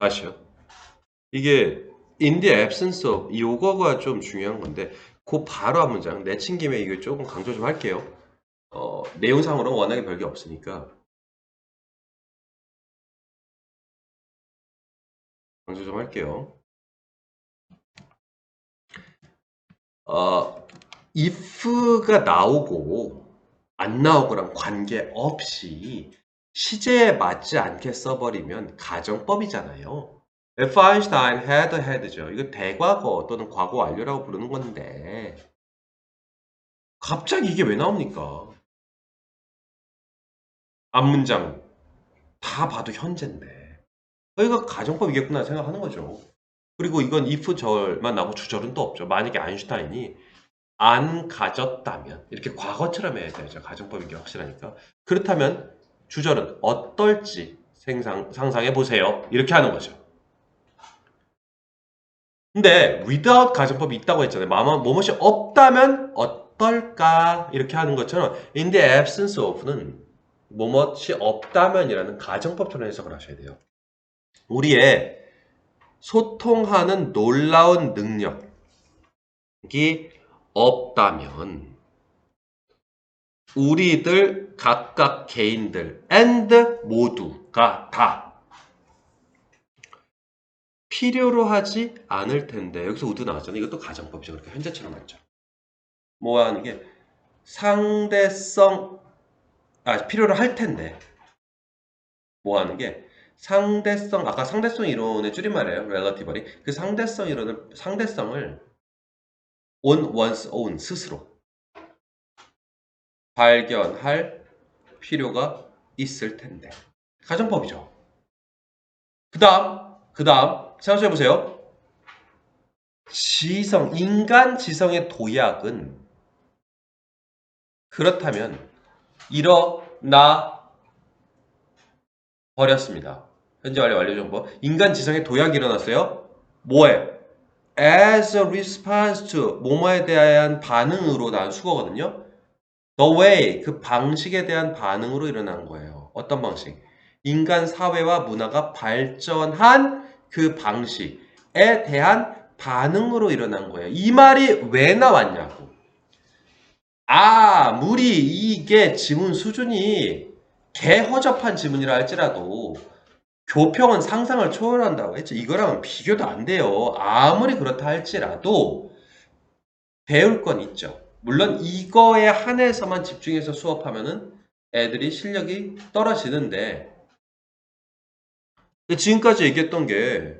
아시죠? 이게 in the absence of 요거가 좀 중요한 건데 그 바로 한 문장 내친 김에 이거 조금 강조 좀 할게요. 내용상으로는 워낙에 별게 없으니까 강조 좀 할게요. if가 나오고 안 나오고랑 관계없이 시제에 맞지 않게 써버리면 가정법이잖아요. If Einstein had had죠. 이거 대과거 또는 과거 완료라고 부르는 건데 갑자기 이게 왜 나옵니까? 앞문장 다 봐도 현재인데 이거 가정법이겠구나 생각하는 거죠. 그리고 이건 if 절만 나오고 주절은 또 없죠. 만약에 아인슈타인이 안 가졌다면 이렇게 과거처럼 해야 되죠. 가정법인 게 확실하니까. 그렇다면 주절은 어떨지 상상해 보세요. 이렇게 하는 거죠. 근데 without 가정법이 있다고 했잖아요. 뭐뭇이 없다면 어떨까 이렇게 하는 것처럼 in the absence of는 뭐뭇이 없다면이라는 가정법처럼 해석을 하셔야 돼요. 우리의 소통하는 놀라운 능력이 없다면 우리들 각각 개인들 and 모두가 다 필요로 하지 않을 텐데 여기서 우드 나왔잖아요. 이것도 가정법이죠. 그렇게 현재처럼 맞죠. 뭐 하는 게 상대성 필요로 할 텐데 뭐 하는 게 상대성 아까 상대성 이론의 줄임말이에요. relatively. 그 상대성 이론을 상대성을 on one's own 스스로 발견할 필요가 있을 텐데 가정법이죠. 그 다음 생각해보세요. 지성, 인간 지성의 도약은 그렇다면 일어나 버렸습니다. 현재 완료 정보. 인간 지성의 도약이 일어났어요. 뭐에? As a response to 뭐뭐에 대한 반응으로 난 수거거든요. The way 그 방식에 대한 반응으로 일어난 거예요. 어떤 방식? 인간 사회와 문화가 발전한 그 방식에 대한 반응으로 일어난 거예요. 이 말이 왜 나왔냐고. 아무리 이게 지문 수준이 개허접한 지문이라 할지라도 교평은 상상을 초월한다고 했죠. 이거랑은 비교도 안 돼요. 아무리 그렇다 할지라도 배울 건 있죠. 물론 이거에 한해서만 집중해서 수업하면은 애들이 실력이 떨어지는데 지금까지 얘기했던 게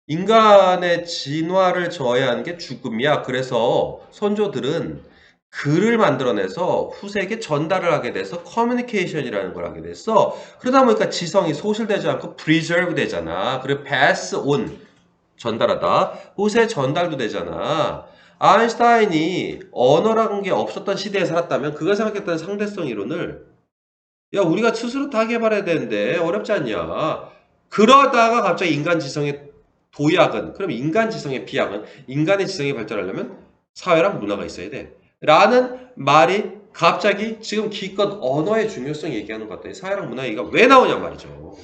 인간의 진화를 저해하는 게 죽음이야. 그래서 선조들은 글을 만들어내서 후세에게 전달을 하게 돼서 커뮤니케이션이라는 걸 하게 됐어. 그러다 보니까 지성이 소실되지 않고 preserve 되잖아. 그리고 pass on 전달하다. 후세 전달도 되잖아. 아인슈타인이 언어라는 게 없었던 시대에 살았다면 그걸 생각했던 상대성 이론을 야 우리가 스스로 다 개발해야 되는데 어렵지 않냐. 그러다가 갑자기 인간 지성의 도약은 그럼 인간 지성의 비약은 인간의 지성이 발전하려면 사회랑 문화가 있어야 돼. 라는 말이 갑자기 지금 기껏 언어의 중요성 얘기하는 것 같더니 사회랑 문화 얘기가 왜 나오냐 말이죠.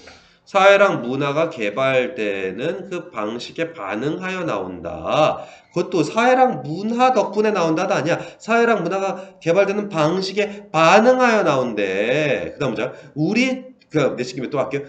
사회랑 문화가 개발되는 그 방식에 반응하여 나온다. 그것도 사회랑 문화 덕분에 나온다도 아니야. 사회랑 문화가 개발되는 방식에 반응하여 나온대. 그 다음 문장. 내신 김에 또 할게요.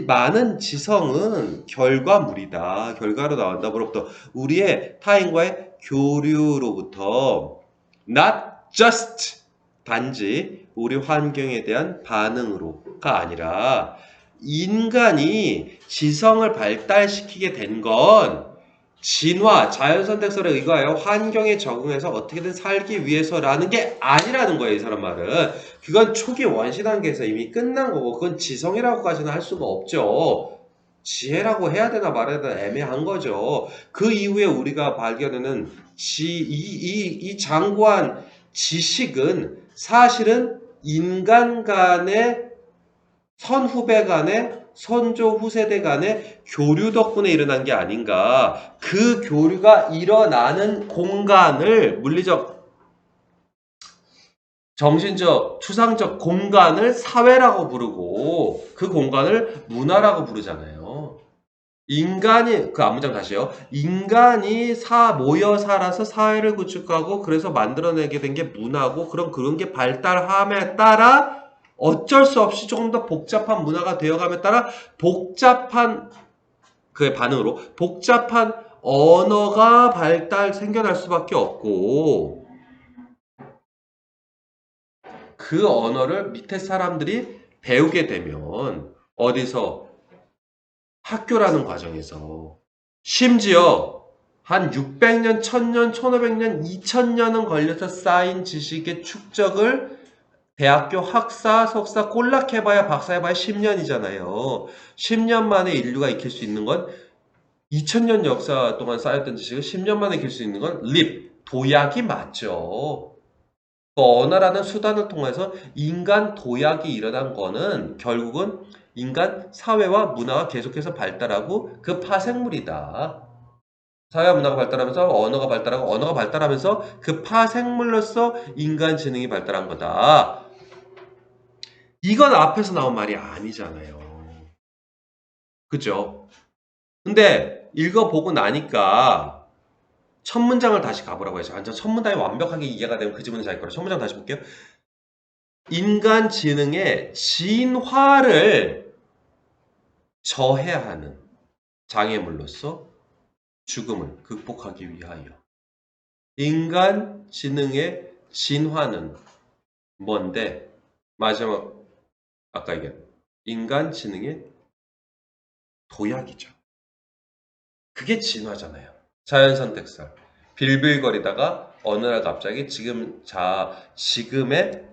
많은 지성은 결과물이다. 결과로 나온다. 뭐로부터? 우리의 타인과의 교류로부터 not just 단지 우리 환경에 대한 반응으로가 아니라 인간이 지성을 발달시키게 된 건 진화, 자연선택설에 의거하여 환경에 적응해서 어떻게든 살기 위해서라는 게 아니라는 거예요. 이 사람 말은. 그건 초기 원시 단계에서 이미 끝난 거고 그건 지성이라고까지는 할 수가 없죠. 지혜라고 해야 되나 말해야 되나 애매한 거죠. 그 이후에 우리가 발견하는 이 장구한 지식은 사실은 인간 간의 선후배 간의 선조 후세대 간의 교류 덕분에 일어난 게 아닌가. 그 교류가 일어나는 공간을 물리적 정신적, 추상적 공간을 사회라고 부르고 그 공간을 문화라고 부르잖아요. 인간이, 그 앞문장 다시요. 인간이 모여 살아서 사회를 구축하고 그래서 만들어내게 된 게 문화고 그런 게 발달함에 따라 어쩔 수 없이 조금 더 복잡한 문화가 되어감에 따라 복잡한 그의 반응으로 복잡한 언어가 생겨날 수밖에 없고 그 언어를 밑에 사람들이 배우게 되면 어디서 학교라는 과정에서 심지어 한 600년, 1000년, 1500년, 2000년은 걸려서 쌓인 지식의 축적을 대학교 학사, 석사 꼴락해봐야 박사해봐야 10년이잖아요. 10년 만에 인류가 익힐 수 있는 건 2000년 역사 동안 쌓였던 지식을 10년 만에 익힐 수 있는 건 도약이 맞죠. 그 언어라는 수단을 통해서 인간 도약이 일어난 거는 결국은 인간 사회와 문화가 계속해서 발달하고 그 파생물이다. 사회와 문화가 발달하면서 언어가 발달하고 언어가 발달하면서 그 파생물로서 인간 지능이 발달한 거다. 이건 앞에서 나온 말이 아니잖아요. 그죠? 근데 읽어보고 나니까 첫 문장을 다시 가보라고 해서 완전 첫 문장이 완벽하게 이해가 되면 그 지문이 잘 거라. 첫 문장 다시 볼게요. 인간 지능의 진화를 저해하는 장애물로서 죽음을 극복하기 위하여 인간 지능의 진화는 뭔데? 마지막 아까 얘기한 인간 지능의 도약이죠. 그게 진화잖아요. 자연선택설. 빌빌거리다가 어느 날 갑자기 지금의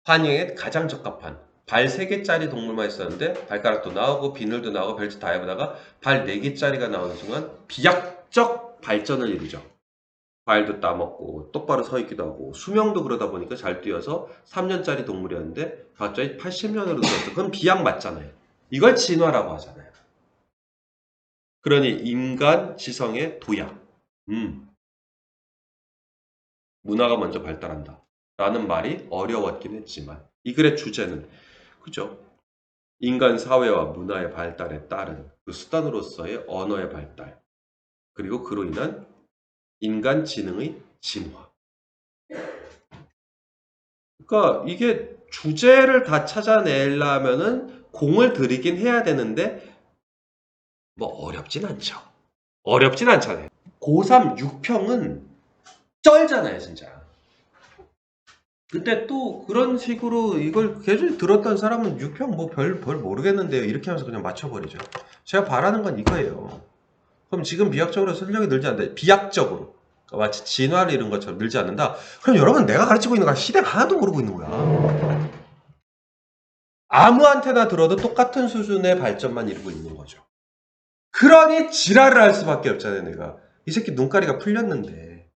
환경에 가장 적합한 발 3개짜리 동물만 있었는데 발가락도 나오고 비늘도 나오고 별짓 다 해보다가 발 4개짜리가 나오는 순간 비약적 발전을 이루죠. 과일도 따먹고 똑바로 서 있기도 하고 수명도 그러다 보니까 잘 뛰어서 3년짜리 동물이었는데 갑자기 80년으로 늘었어. 그건 비약 맞잖아요. 이걸 진화라고 하잖아요. 그러니 인간 지성의 도약. 문화가 먼저 발달한다. 라는 말이 어려웠긴 했지만 이 글의 주제는 그죠? 인간 사회와 문화의 발달에 따른 그 수단으로서의 언어의 발달 그리고 그로 인한 인간 지능의 진화. 그러니까 이게 주제를 다 찾아내려면은 공을 들이긴 해야 되는데 뭐 어렵진 않죠. 어렵진 않잖아요. 고3 6평은 쩔잖아요, 진짜. 근데 또 그런 식으로 이걸 계속 들었던 사람은 6평 뭐 별 모르겠는데요. 이렇게 하면서 그냥 맞춰버리죠. 제가 바라는 건 이거예요. 그럼 지금 비약적으로 실력이 늘지 않는다. 비약적으로. 그러니까 마치 진화를 이룬 것처럼 늘지 않는다. 그럼 여러분 내가 가르치고 있는 거 시대가 하나도 모르고 있는 거야. 아무한테나 들어도 똑같은 수준의 발전만 이루고 있는 거죠. 그러니 지랄을 할 수밖에 없잖아요, 내가. 이 새끼 눈가리가 풀렸는데.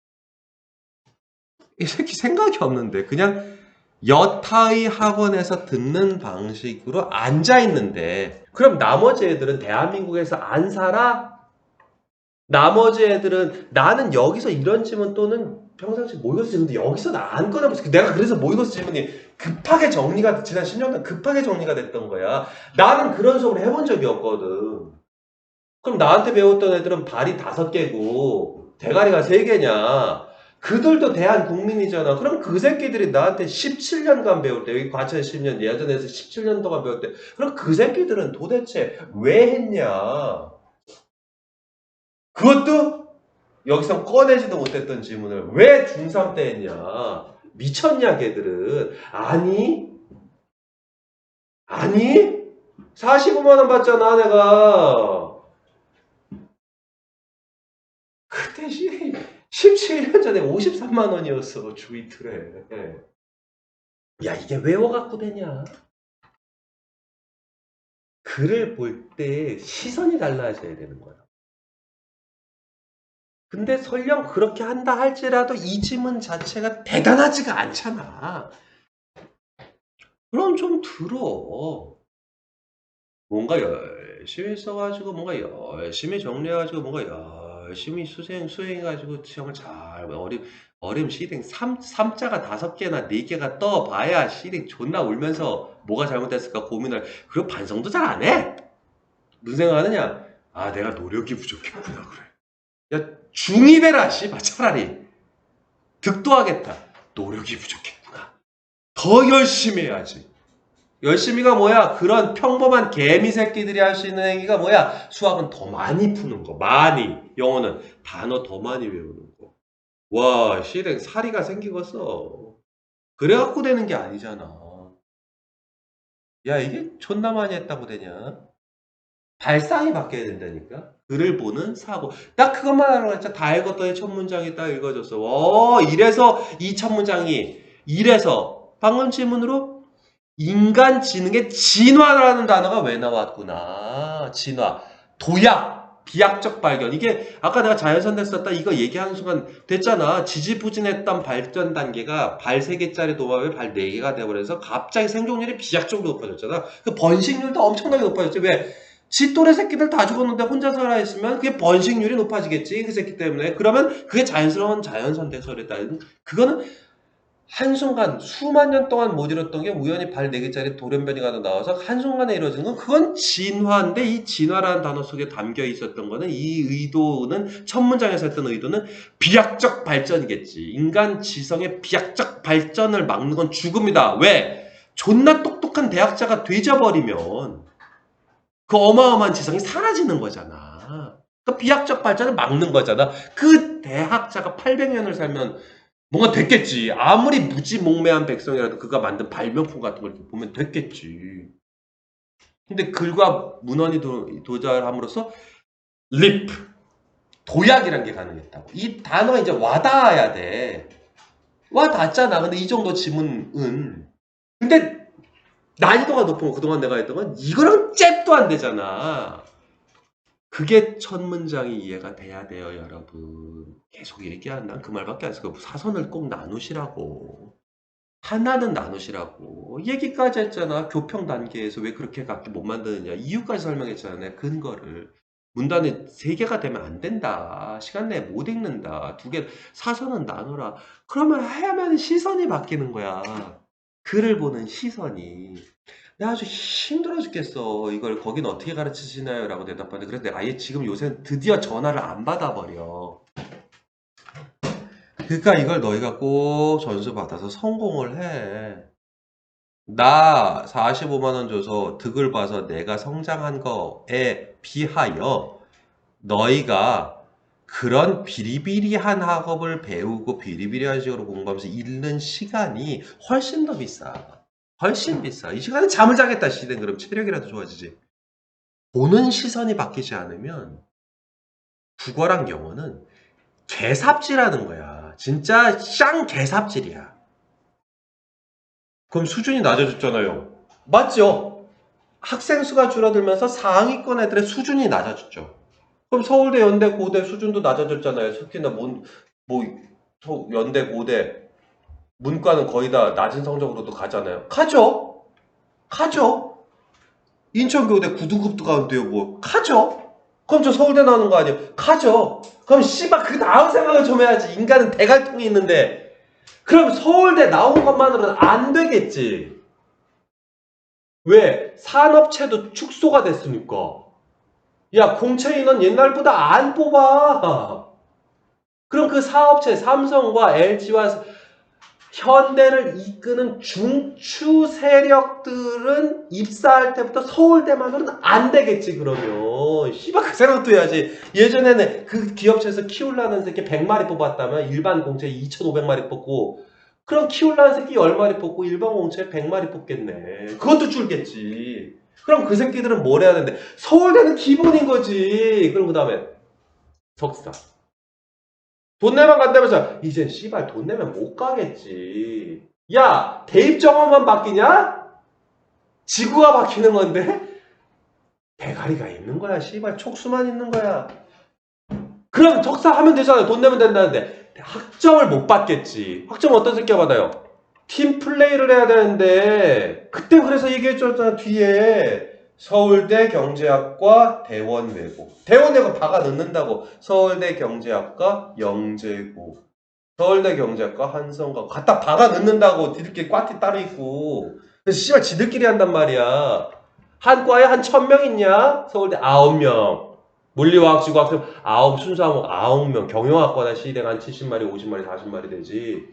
이 새끼 생각이 없는데. 그냥 여타의 학원에서 듣는 방식으로 앉아있는데. 그럼 나머지 애들은 대한민국에서 안 살아? 나머지 애들은 나는 여기서 이런 질문 또는 평상시 모의고사 질문도 여기서 나 안 꺼내봤어. 내가 그래서 모의고사 질문이 급하게 정리가 지난 10년간 급하게 정리가 됐던 거야. 나는 그런 식으로 해본 적이 없거든. 그럼 나한테 배웠던 애들은 발이 5개고 대가리가 3개냐? 그들도 대한 국민이잖아. 그럼 그 새끼들이 나한테 17년간 배울 때, 여기 과천에 10년, 예전에서 17년 동안 배울 때, 그럼 그 새끼들은 도대체 왜 했냐? 그것도 여기서 꺼내지도 못했던 질문을 왜 중3 때 했냐? 미쳤냐, 걔들은? 아니? 45만원 받잖아, 내가. 그때 17년 전에 53만원이었어, 주 이틀에. 야, 이게 외워갖고 되냐? 글을 볼 때 시선이 달라져야 되는 거야. 근데 설령 그렇게 한다 할지라도 이 지문 자체가 대단하지가 않잖아. 그럼 좀 들어. 뭔가 열심히 써가지고, 뭔가 열심히 정리해가지고, 뭔가 열심히 수행해가지고 시험을 잘 어림 시딩 3자가 5개나 4개가 떠봐야 시딩 존나 울면서 뭐가 잘못됐을까 고민을. 그리고 반성도 잘 안 해. 무슨 생각하느냐? 아, 내가 노력이 부족했구나. 그래. 야, 중이 되라 씨발. 차라리 득도하겠다. 노력이 부족했구나. 더 열심히 해야지. 열심히가 뭐야? 그런 평범한 개미 새끼들이 할 수 있는 행위가 뭐야? 수학은 더 많이 푸는 거. 많이. 영어는 단어 더 많이 외우는 거. 와, 실행 사리가 생기겠어. 그래갖고 되는 게 아니잖아. 야, 이게 존나 많이 했다고 되냐? 발상이 바뀌어야 된다니까? 글을 보는 사고. 딱 그것만 하라고 했잖아. 다 읽었더니 첫 문장이 딱 읽어졌어. 이래서 이 첫 문장이, 이래서 방금 질문으로 인간 지능의 진화라는 단어가 왜 나왔구나. 진화. 도약. 비약적 발견. 이게 아까 내가 자연선택 썼다 이거 얘기하는 순간 됐잖아. 지지부진했던 발전 단계가 발 3개짜리 도마뱀이 발 4개가 돼버려서 갑자기 생존율이 비약적으로 높아졌잖아. 그 번식률도 엄청나게 높아졌지. 왜? 지 또래 새끼들 다 죽었는데 혼자 살아있으면 그게 번식률이 높아지겠지. 그 새끼 때문에. 그러면 그게 자연스러운 자연선택설이다. 그거는 한순간 수만 년 동안 못 이뤘던 게 우연히 발 4개짜리 돌연변이가 나와서 한순간에 이루어진 건 그건 진화인데, 이 진화라는 단어 속에 담겨 있었던 거는, 이 의도는 첫 문장에서 했던 의도는 비약적 발전이겠지. 인간 지성의 비약적 발전을 막는 건 죽음이다. 왜? 존나 똑똑한 대학자가 되져버리면 그 어마어마한 지성이 사라지는 거잖아. 그 비약적 발전을 막는 거잖아. 그 대학자가 800년을 살면 뭔가 됐겠지. 아무리 무지몽매한 백성이라도 그가 만든 발명품 같은 걸 보면 됐겠지. 근데 글과 문헌이 도달함으로써 리프, 도약이란 게 가능했다고. 이 단어가 이제 와닿아야 돼. 와닿잖아. 근데 이 정도 지문은. 근데 난이도가 높은 거, 그동안 내가 했던 건 이거랑 잽도 안 되잖아. 그게 첫 문장이 이해가 돼야 돼요, 여러분. 계속 얘기한다. 그 말밖에 안 했어. 사선을 꼭 나누시라고. 하나는 나누시라고. 얘기까지 했잖아. 교평 단계에서 왜 그렇게 각기 못 만드느냐. 이유까지 설명했잖아. 내 근거를. 문단이 3개가 되면 안 된다. 시간 내에 못 읽는다. 2개, 사선은 나누라. 그러면 하면 시선이 바뀌는 거야. 글을 보는 시선이. 내가 아주 힘들어 죽겠어. 이걸 거긴 어떻게 가르치시나요? 라고 대답하는데, 그래서 내가 아예 지금 요새 드디어 전화를 안 받아버려. 그러니까 이걸 너희가 꼭 전수 받아서 성공을 해. 나 45만 원 줘서 득을 봐서 내가 성장한 거에 비하여 너희가 그런 비리비리한 학업을 배우고 비리비리한 식으로 공부하면서 잃는 시간이 훨씬 더 비싸. 훨씬 비싸. 이 시간에 잠을 자겠다 시든 그럼 체력이라도 좋아지지. 보는 시선이 바뀌지 않으면 국어랑 영어는 개삽질하는 거야. 진짜 쌍 개삽질이야. 그럼 수준이 낮아졌잖아요. 맞죠? 학생 수가 줄어들면서 상위권 애들의 수준이 낮아졌죠. 그럼 서울대, 연대, 고대 수준도 낮아졌잖아요. 특히나 연대, 고대 문과는 거의 다 낮은 성적으로도 가잖아요. 가죠. 가죠. 인천교대 9등급도 가는데요. 뭐 가죠. 그럼 저 서울대 나오는 거 아니에요? 가죠. 그럼 씨발 그 다음 생각을 좀 해야지. 인간은 대갈통이 있는데. 그럼 서울대 나온 것만으로는 안 되겠지. 왜? 산업체도 축소가 됐으니까. 야, 공채 인원 옛날보다 안 뽑아. 그럼 그 사업체 삼성과 LG와 현대를 이끄는 중추 세력들은 입사할 때부터 서울대만으로는 안 되겠지. 그러면 씨발 그 생각도 해야지. 예전에는 그 기업체에서 키우려는 새끼 100마리 뽑았다면 일반 공채 2,500마리 뽑고, 그럼 키우려는 새끼 10마리 뽑고 일반 공채 100마리 뽑겠네. 그것도 줄겠지. 그럼 그 새끼들은 뭘 해야 되는데, 서울대는 기본인 거지. 그럼 그 다음에 석사. 돈 내면 간다면서 이젠 씨발 돈 내면 못 가겠지. 야, 대입 정원만 바뀌냐? 지구가 바뀌는 건데 대가리가 있는 거야. 씨발 촉수만 있는 거야. 그럼 석사 하면 되잖아요. 돈 내면 된다는데 학점을 못 받겠지. 학점 어떤 새끼가 받아요? 팀 플레이를 해야 되는데, 그때 그래서 얘기해줬잖아. 뒤에 서울대 경제학과 대원외고. 대원외고 박아 넣는다고. 서울대 경제학과 영재고. 서울대 경제학과 한성과 갖다 박아 넣는다고. 니들끼리 과티 따로 있고. 그래서 씨발 지들끼리 한단 말이야. 한 과에 한 1000명 있냐? 서울대 9명. 물리화학, 지구학생 9, 순수학과 9명. 경영학과나 시대가 한 70마리, 50마리, 40마리 되지.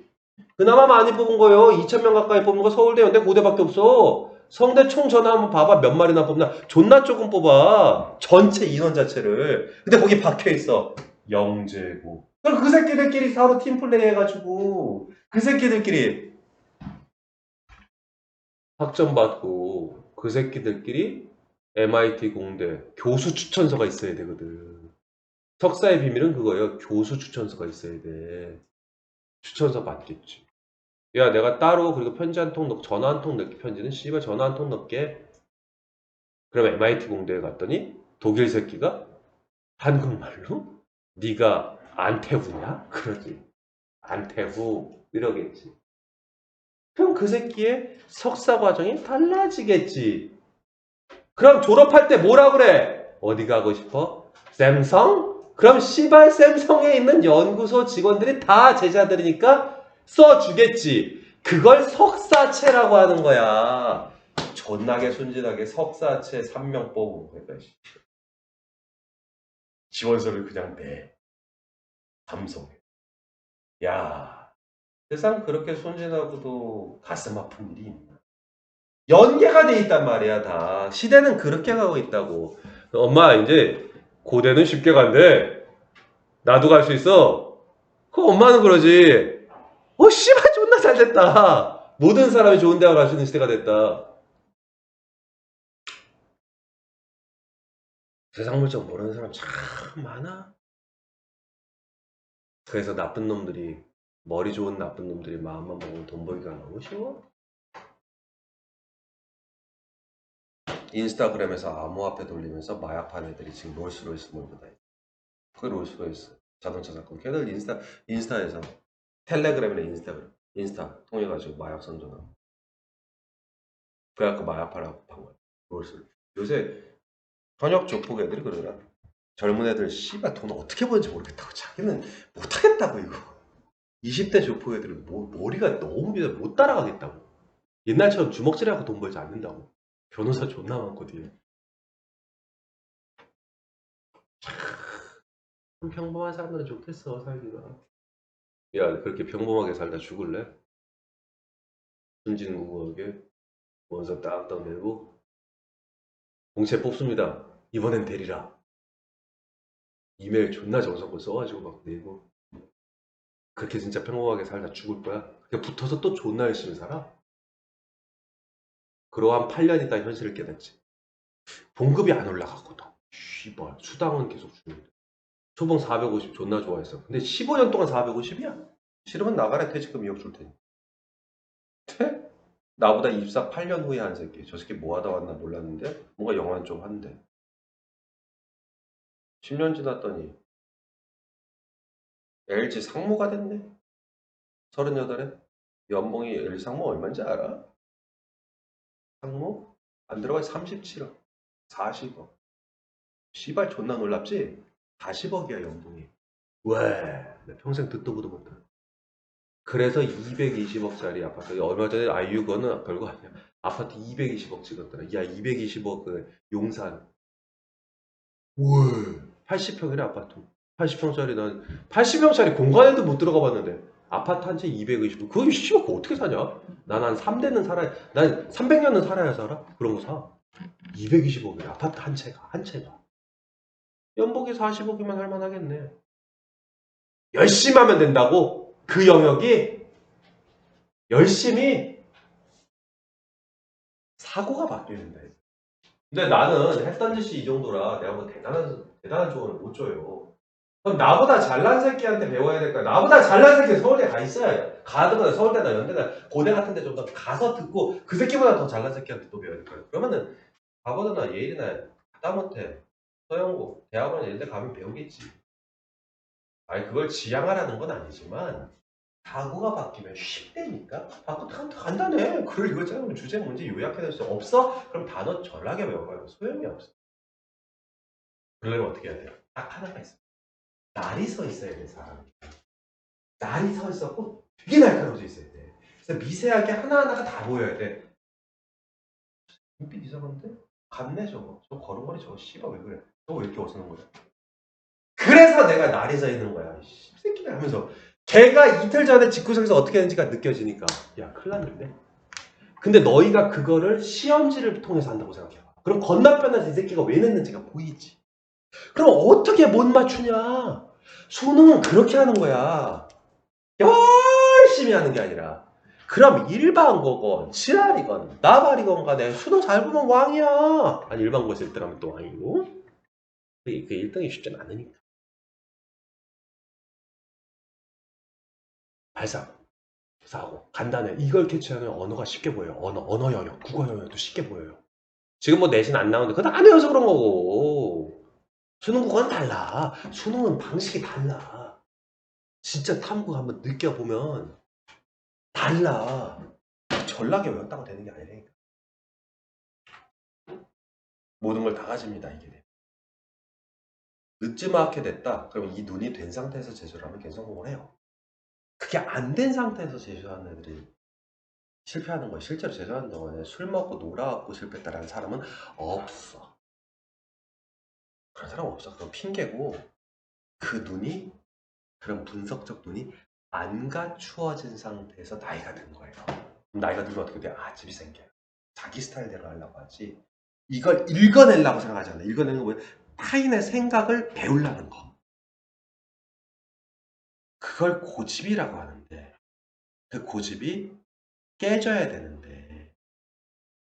그나마 많이 뽑은 거예요. 2000명 가까이 뽑는 거 서울대, 연대, 고대밖에 없어. 성대 총 전화 한번 봐봐. 몇 마리나 뽑나. 존나 조금 뽑아. 전체 인원 자체를. 근데 거기 박혀있어. 영재고. 그럼 그 새끼들끼리 서로 팀플레이 해가지고 그 새끼들끼리 학점 받고 그 새끼들끼리 MIT 공대 교수 추천서가 있어야 되거든. 석사의 비밀은 그거예요. 교수 추천서가 있어야 돼. 추천서 받겠지. 야, 내가 따로 그리고 편지 한 통 넣고 전화 한 통 넣게. 편지는 씨발 전화 한 통 넣게. 그럼 MIT 공대에 갔더니 독일 새끼가 한국말로 네가 안태우냐? 그러지. 안태우 이러겠지. 그럼 그 새끼의 석사 과정이 달라지겠지. 그럼 졸업할 때 뭐라 그래? 어디 가고 싶어? 샘성? 그럼 씨발 샘성에 있는 연구소 직원들이 다 제자들이니까 써주겠지. 그걸 석사체라고 하는 거야. 존나게 순진하게 석사체 3명 뽑은 거야. 지원서를 그냥 내. 삼성에. 야, 세상 그렇게 순진하고도 가슴 아픈 일이 있나? 연계가 돼 있단 말이야, 다. 시대는 그렇게 가고 있다고. 엄마, 이제 고대는 쉽게 간대. 나도 갈 수 있어. 그 엄마는 그러지. 씨발, 존나 잘 됐다. 모든 사람이 좋은 대학 갈 수 있는 시대가 됐다. 세상 물정 모르는 사람 참 많아. 그래서 나쁜 놈들이, 머리 좋은 나쁜 놈들이 마음만 먹으면 돈 벌기가 너무 쉬워. 인스타그램에서 암호화폐 돌리면서 마약 판 애들이 지금 롤스로이스 몰고 다니. 그 롤스로이스 자동차 사건. 걔들 인스타에서 텔레그램이나 인스타 통해가지고 마약 선전하고. 그래갖고 마약 팔라고 판 거야. 롤스. 요새 현역 조폭 애들이 그러더라. 젊은 애들 씨발 돈 어떻게 버는지 모르겠다고. 자기는 못하겠다고 이거. 20대 조폭 애들은 머리가 너무 비싸 못 따라가겠다고. 옛날처럼 주먹질하고 돈 벌지 않는다고. 변호사 존나 많고 뒤에. 참 평범한 사람들은 좋겠어 살기가. 야, 그렇게 평범하게 살다 죽을래? 순진무구하게 원서 딱딱 내고 공채 뽑습니다. 이번엔 되리라. 이메일 존나 정성껏 써가지고 막 내고. 그렇게 진짜 평범하게 살다 죽을 거야? 그냥 붙어서 또 존나 열심히 살아? 그러한 8년 있다 현실을 깨닫지. 봉급이 안 올라가거든. 씨발 수당은 계속 주는데. 초봉 450 존나 좋아했어. 근데 15년 동안 450이야. 싫으면 나가라. 퇴직금 2억 줄 테니. 나보다 입사 8년 후에 한 새끼. 저 새끼 뭐 하다 왔나 몰랐는데 뭔가 영화는 좀 한대. 10년 지났더니 LG 상무가 됐네. 38에. 연봉이 LG 상무 얼마인지 알아? 상무? 안 들어가 37억. 40억. 씨발 존나 놀랍지? 40억이야 연봉이. 왜? 나 평생 듣도 보도 못해. 그래서 220억짜리 아파트. 얼마 전에 아이유거는 별거 아니야. 아파트 220억 찍었더라. 야, 220억 그 용산. 왜? 80평이래 아파트. 80평짜리 난 80평짜리 공간에도 못 들어가 봤는데 아파트 한 채 220억. 그거 씨발 그거 어떻게 사냐? 난 한 3대는 살아야. 난 300년은 살아야 살아. 그런 거 사. 220억이래 아파트 한 채가. 연봉이 40억이면 할만하겠네. 열심히 하면 된다고? 그 영역이 열심히 사고가 바뀌는다. 근데 나는 했던 짓이 이 정도라 내가 뭐 대단한 조언을 못 줘요. 그럼 나보다 잘난 새끼한테 배워야 될까? 나보다 잘난 새끼 서울대 가 있어야 해. 가든가 서울대나 연대나 고대 같은 데 좀 더 가서 듣고 그 새끼보다 더 잘난 새끼한테 또 배워야 될까요? 그러면은 하버드나 예일이나 하다못해 서영고 대학원 이런 데 가면 배우겠지. 아니 그걸 지향하라는 건 아니지만 사고가 바뀌면 쉽다니까? 바꿔 간단해. 그걸 이거처럼 주제 문제 요약해낼 수 없어? 그럼 단어 전락에 외워봐요. 소용이 없어. 그러려면 어떻게 해야 돼요? 딱 하나가 있어. 날이 서 있어야 돼, 사람이. 날이 서 있었고 되게 날카로워져 있어야 돼. 그래서 미세하게 하나하나가 다 보여야 돼. 눈빛 이상한데? 갔네 저거. 저 걸음걸이 저거 씨발 왜 그래? 저거 왜 이렇게 어서는 거야? 그래서 내가 날이 서 있는 거야. 이 새끼들 하면서. 걔가 이틀 전에 집구석에서 어떻게 했는지가 느껴지니까. 야, 큰일 났는데? 근데 너희가 그거를 시험지를 통해서 한다고 생각해봐. 그럼 건너편에서 이 새끼가 왜 냈는지가 보이지. 그럼 어떻게 못 맞추냐? 수능은 그렇게 하는 거야. 열심히 하는 게 아니라. 그럼 일반고건, 지랄이건, 나발이건 간에 수능 잘 보면 왕이야. 아니, 일반고에서 1등 하면 또 왕이고. 그 1등이 쉽지 않으니까. 발사하고 간단해. 이걸 캐치하면 언어가 쉽게 보여요. 언어 영역, 국어 영역도 쉽게 보여요. 지금 뭐 내신 안 나오는데 그건 안 외워서 그런 거고. 수능 국어는 달라. 수능은 방식이 달라. 진짜 탐구 한번 느껴보면 달라. 전락에 외웠다고 되는 게 아니라니까. 모든 걸 다 가집니다, 이게. 늦지막하게 됐다. 그러면 이 눈이 된 상태에서 제조를 하면 개성공을 해요. 그게 안 된 상태에서 제조하는 애들이 실패하는 거예요. 실제로 제조하는 동안에 술 먹고 놀아갖고 실패했다라는 사람은 없어. 그런 사람 없어. 그건 핑계고 그 눈이 그런 분석적 눈이 안 갖추어진 상태에서 나이가 든 거예요. 나이가 들면 어떻게 돼? 아집이 생겨요. 자기 스타일대로 하려고 하지. 이걸 읽어내려고 생각하지 않아. 읽어내는 건 뭐예요? 타인의 생각을 배우려는 거. 그걸 고집이라고 하는데 그 고집이 깨져야 되는데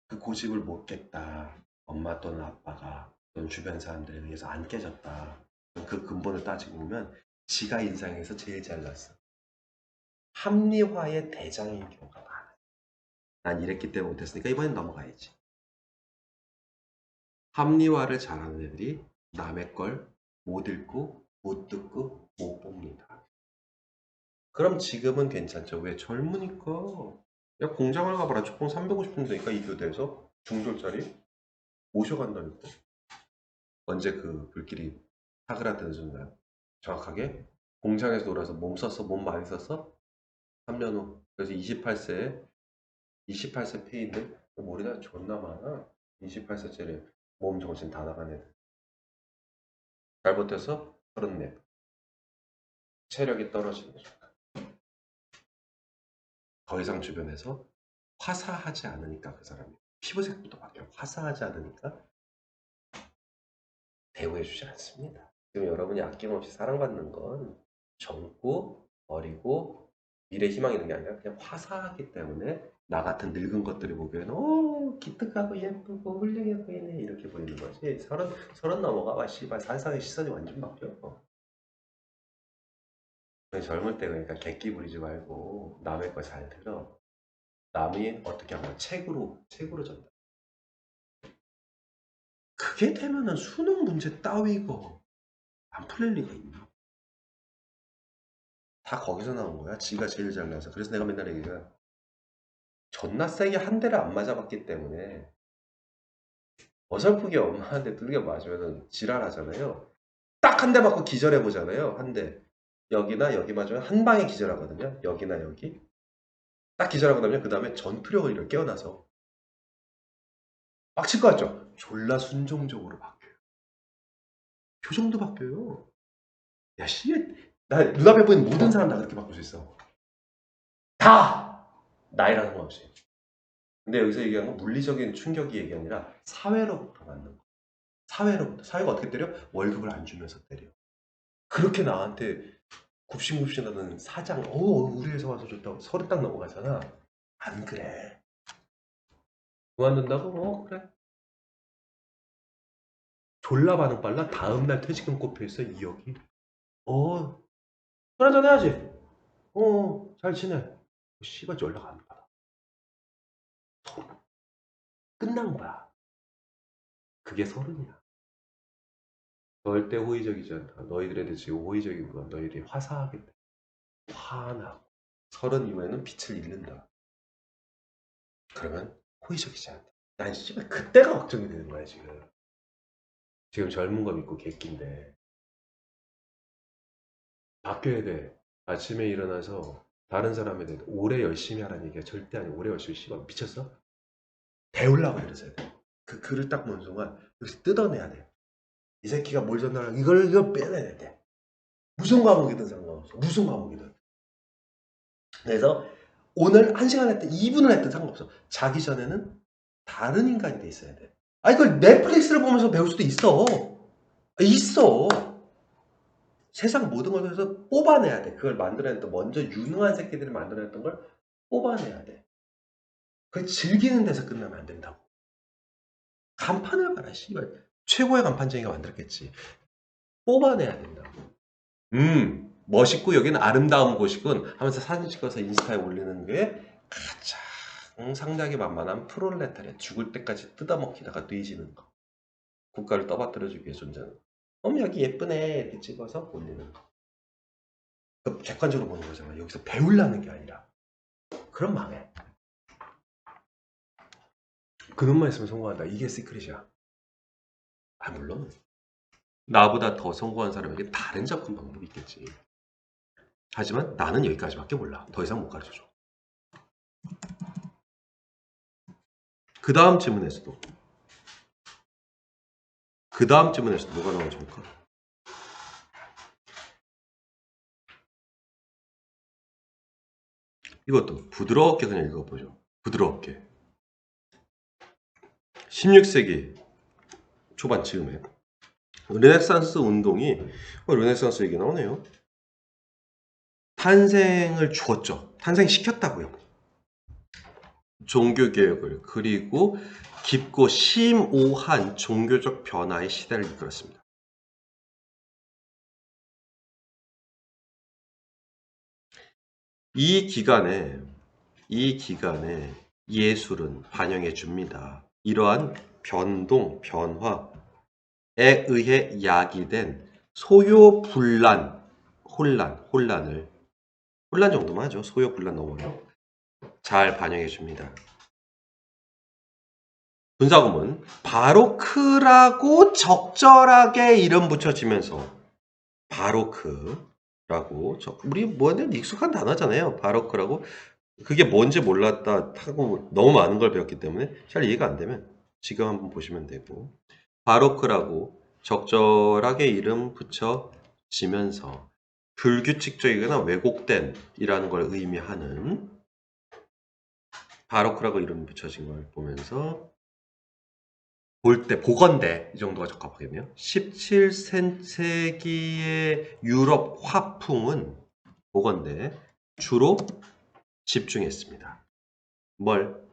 그 고집을 못 깼다. 엄마 또는 아빠가 또는 주변 사람들에 의해서 안 깨졌다. 그 근본을 따지고 보면 지가 인생에서 제일 잘났어. 합리화의 대장인 경우가 많아. 난 이랬기 때문에 못했으니까 이번엔 넘어가야지. 합리화를 잘하는 애들이 남의 걸 못 읽고 못 듣고 못 봅니다. 그럼 지금은 괜찮죠. 왜? 젊으니까. 야, 공장을 가봐라. 초봉 350분대니까 이 교대에서 중졸짜리 모셔간다니까. 언제 그 불길이 사그라드는 순간. 정확하게 공장에서 놀아서 몸 썼어? 몸 많이 썼어? 3년 후. 그래서 28세 페이인데 머리가 존나 많아. 28세짜리 몸 정신 다 나간 애들. 잘 버텨서 34. 체력이 떨어지는 순간. 더 이상 주변에서 화사하지 않으니까 그 사람이 피부색부터 바뀌어. 화사하지 않으니까 대우해주지 않습니다. 지금 여러분이 아낌없이 사랑받는 건 젊고 어리고 미래 희망이 있는 게 아니라 그냥 화사하기 때문에 나 같은 늙은 것들이 보기에는 기특하고 예쁘고 훌륭해 보이네 이렇게 보이는 거지. 서른 넘어가봐 씨발 세상의 시선이 완전 바뀌어. 젊을 때 그러니까 객기 부리지 말고 남의 거 잘 들어. 남이 어떻게 하면 책으로 전달. 그게 되면은 수능 문제 따위고 안 풀릴 리가 있나? 다 거기서 나온 거야. 지가 제일 잘나서. 그래서 내가 맨날 얘기해. 존나 세게 한 대를 안 맞아봤기 때문에 어설프게 엄마한테 두들겨 맞으면 지랄하잖아요. 딱 한 대 맞고 기절해 보잖아요. 한 대. 여기나 여기 맞으면 한 방에 기절하거든요. 여기나 여기. 딱 기절하고 나면 그 다음에 전투력을 이렇게 깨어나서 빡칠 것 같죠? 졸라 순종적으로 바뀌어요. 표정도 바뀌어요. 야, 씨. 나 눈앞에 보이는 모든 사람 다 그렇게 바꿀 수 있어. 다! 나이라는 건 없이. 근데 여기서 얘기하는 건 물리적인 충격이 얘기 아니라 사회로부터 받는 거. 사회로부터. 사회가 어떻게 때려? 월급을 안 주면서 때려. 그렇게 나한테 굽신굽신하는 사장, 우리 회사 와서 줬다고 서른 딱 넘어가잖아. 안 그래. 그만둔다고? 그래. 졸라 반응 빨라. 다음날 퇴직금 꼽혀있어 2억이. 술 한잔 해야지. 잘 지내. 씨발 연락 안 받아. 서른. 끝난 거야. 그게 서른이야. 절대 호의적이지 않다. 너희들에 대해 지금 호의적인 건 너희들이 화사하기 때문에. 화나고 30 이후에는 빛을 잃는다. 그러면 호의적이지 않다. 난 씨발 그때가 걱정이 되는 거야 지금. 지금 젊은 거 믿고 객기인데 바뀌어야 돼. 아침에 일어나서 다른 사람에 대해 오래 열심히 하라는 얘기가 절대 아니야. 오래 열심히 씨발 미쳤어? 배우려고 이러세요. 그 글을 딱 본 순간 여기서 뜯어내야 돼. 이 새끼가 뭘 전달하고 이걸 빼내야 돼. 무슨 과목이든 상관없어. 무슨 과목이든. 그래서 오늘 1시간 했든 2분을 했든 상관없어. 자기 전에는 다른 인간이 돼 있어야 돼. 아 이걸 넷플릭스를 보면서 배울 수도 있어. 있어. 세상 모든 것에서 뽑아내야 돼. 그걸 만들어냈던 먼저 유능한 새끼들이 만들어냈던 걸 뽑아내야 돼. 그걸 즐기는 데서 끝나면 안 된다고. 간판을 봐라 씨발. 최고의 간판쟁이가 만들었겠지. 뽑아내야 된다고. 멋있고 여기는 아름다운 곳이군 하면서 사진 찍어서 인스타에 올리는 게 가장 상대하기 만만한 프롤레타리아. 죽을 때까지 뜯어먹히다가 뇌지는 거. 국가를 떠받들어주기 위해 존재하는 거. 여기 예쁘네 이렇게 찍어서 올리는 거. 객관적으로 보는 거잖아. 여기서 배우려는 게 아니라. 그럼 망해. 그놈만 있으면 성공한다. 이게 시크릿이야. 물론 나보다 더 성공한 사람에게 다른 접근 방법이 있겠지. 하지만 나는 여기까지밖에 몰라. 더 이상 못 가르쳐줘. 그 다음 질문에서도 뭐가 나와줍니까? 이것도 부드럽게 그냥 읽어보죠. 부드럽게. 16세기 초반쯤에 르네상스 운동이 르네상스 얘기 나오네요. 탄생을 주었죠. 탄생시켰다고요. 종교개혁을 그리고 깊고 심오한 종교적 변화의 시대를 이끌었습니다. 이 기간에 예술은 반영해 줍니다. 이러한 변동, 변화에 의해 야기된 소요분란, 혼란 정도만 하죠. 소요분란 넘어요. 잘 반영해 줍니다. 분사구문 바로크라고 적절하게 이름 붙여지면서 바로크라고 우리 뭐는 익숙한 단어잖아요. 바로크라고 그게 뭔지 몰랐다 하고 너무 많은 걸 배웠기 때문에 잘 이해가 안 되면 지금 한번 보시면 되고 바로크라고 적절하게 이름 붙여지면서 불규칙적이거나 왜곡된 이라는 걸 의미하는 바로크라고 이름 붙여진 걸 보면서 볼 때 보건대 이 정도가 적합하겠네요. 17세기의 유럽 화풍은 보건대 주로 집중했습니다. 뭘?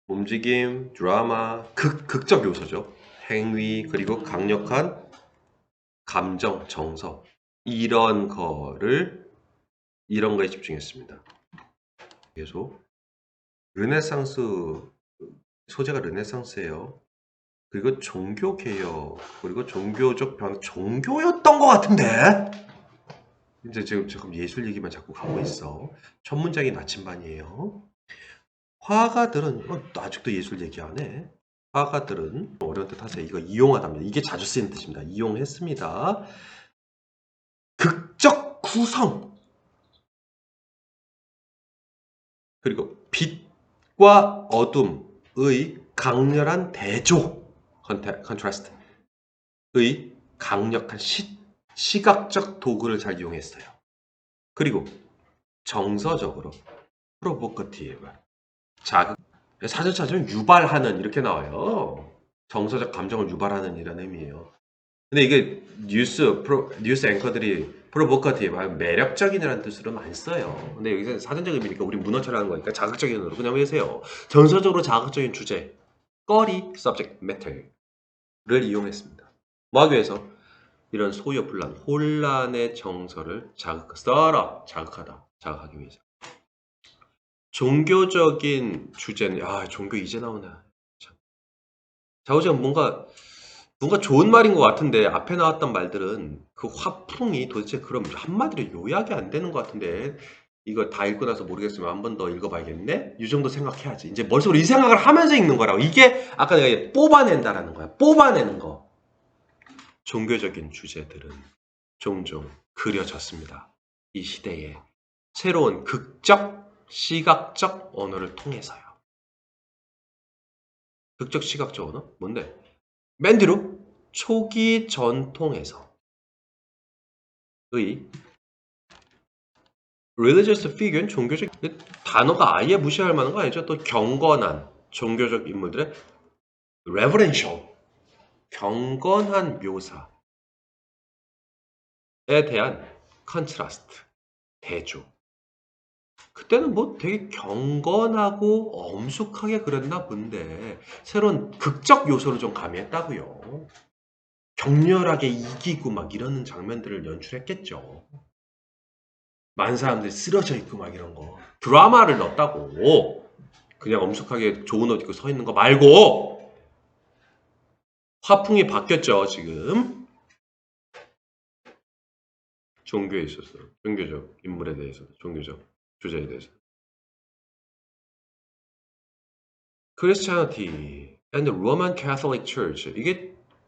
움직임, 드라마, 극적 요소죠. 행위, 그리고 강력한 감정, 정서 이런 거에 집중했습니다. 계속 르네상스 소재가 르네상스예요. 그리고 종교개혁, 그리고 종교적 변화, 종교였던 것 같은데? 이제 지금 예술 얘기만 자꾸 가고 있어. 첫 문장이 나침반이에요. 화가들은 아직도 예술 얘기 안 해. 화가들은 어려운 뜻 하세요. 이거 이용하답니다. 이게 자주 쓰이는 뜻입니다. 이용했습니다. 극적 구성 그리고 빛과 어둠의 강렬한 대조 컨트라스트의 강력한 시각적 도구를 잘 이용했어요. 그리고 정서적으로 프로보커티브 사전 찾으면 유발하는 이렇게 나와요. 정서적 감정을 유발하는 이런 의미예요. 근데 이게 뉴스 앵커들이 프로보커티브 매력적인이라는 뜻으로 많이 써요. 근데 여기서 사전적 의미니까 우리 문어처럼 하는 거니까 자극적인으로 그냥 해주세요. 정서적으로 자극적인 주제 거리 subject matter를 이용했습니다. 뭐 하기 위해서? 이런 소요분란, 혼란의 정서를 자극하기 위해서. 종교적인 주제는 종교 이제 나오나. 자우지간 뭔가 좋은 말인 것 같은데 앞에 나왔던 말들은 그 화풍이 도대체 그럼 한마디로 요약이 안 되는 것 같은데 이거 다 읽고 나서 모르겠으면 한 번 더 읽어봐야겠네? 이 정도 생각해야지. 이제 머릿속으로 이 생각을 하면서 읽는 거라고. 이게 아까 내가 뽑아낸다라는 거야. 뽑아내는 거. 종교적인 주제들은 종종 그려졌습니다. 이 시대에 새로운 극적, 시각적 언어를 통해서요. 극적, 시각적 언어? 뭔데? 맨 뒤로 초기 전통에서의 religious figure는 종교적 단어가 아예 무시할 만한 거 아니죠? 또 경건한 종교적 인물들의 reverential 경건한 묘사에 대한 컨트라스트 대조. 그때는 뭐 되게 경건하고 엄숙하게 그렸나 본데 새로운 극적 요소를 좀 가미했다고요. 격렬하게 이기고 막 이러는 장면들을 연출했겠죠. 많은 사람들이 쓰러져 있고 막 이런 거. 드라마를 넣었다고. 그냥 엄숙하게 좋은 옷 입고 서 있는 거 말고 화풍이 바뀌었죠, 지금. 종교에 있어서, 종교적 인물에 대해서, 종교적 주제에 대해서. Christianity and the Roman Catholic Church.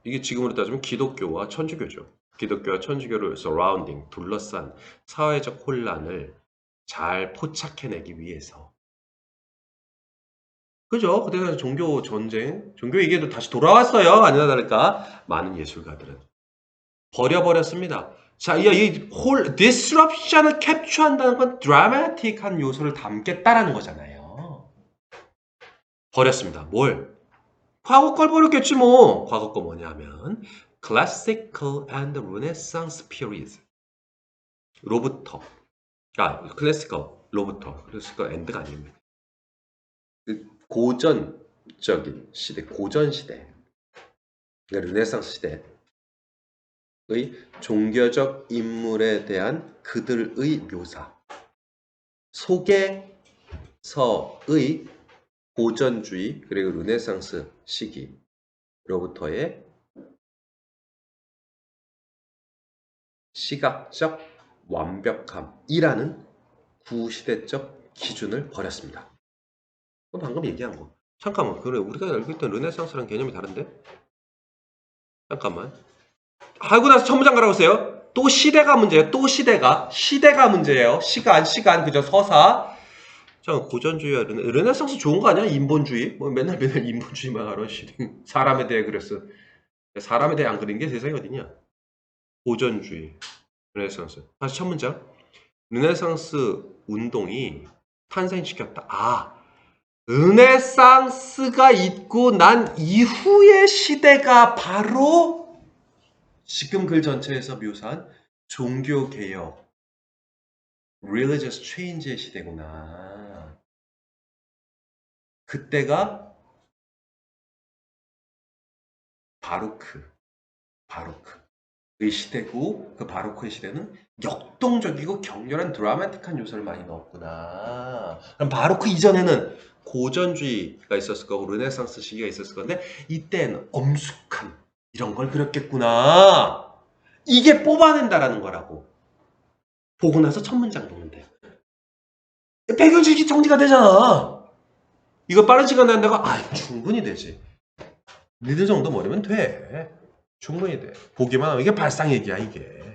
이게 지금으로 따지면 기독교와 천주교죠. 기독교와 천주교를 surrounding, 둘러싼 사회적 혼란을 잘 포착해내기 위해서. 그죠? 그때는 종교 전쟁, 종교 얘기도 다시 돌아왔어요. 아니나 다를까 많은 예술가들은 버려버렸습니다. 자, 이 disruption을 캡처한다는 건 드라마틱한 요소를 담겠다라는 거잖아요. 버렸습니다. 뭘? 과거 걸 버렸겠지 뭐. 과거 거 뭐냐면 Classical and Renaissance Periods 로부터 클래시컬로부터 클래시컬 and가 아닙니다. 고전적인 시대, 고전 시대, 르네상스 시대의 종교적 인물에 대한 그들의 묘사 속에서의 고전주의 그리고 르네상스 시기로부터의 시각적 완벽함이라는 구시대적 기준을 버렸습니다. 방금 얘기한 거. 잠깐만, 그래 우리가 알고 있던 르네상스랑 개념이 다른데? 잠깐만. 하고 나서 천문장 가라고 했어요. 또 시대가 문제예요. 또 시대가 문제예요. 시간 그저 서사. 자, 고전주의와 르네상스 좋은 거 아니야? 인본주의? 뭐 맨날 인본주의만 하러 사람에 대해 그랬어. 사람에 대해 안 그린 게 세상에 어디냐? 고전주의, 르네상스. 다시 첫 문장. 르네상스 운동이 탄생시켰다. 르네상스가 있고 난 이후의 시대가 바로 지금 글 전체에서 묘사한 종교개혁, religious change의 시대구나. 그때가 바로크의 시대고 그 바로크의 시대는 역동적이고 격렬한 드라마틱한 요소를 많이 넣었구나. 그럼 바로크 이전에는 고전주의가 있었을 거고 르네상스 시기가 있었을 건데 이때는 엄숙한 이런 걸 그렸겠구나. 이게 뽑아낸다라는 거라고. 보고 나서 첫 문장 보면 돼. 배경지기 정리가 되잖아. 이거 빠른 시간에 한다고? 충분히 되지. 니들 정도 머리면 돼. 충분히 돼. 보기만 하면 이게 발상 얘기야 이게.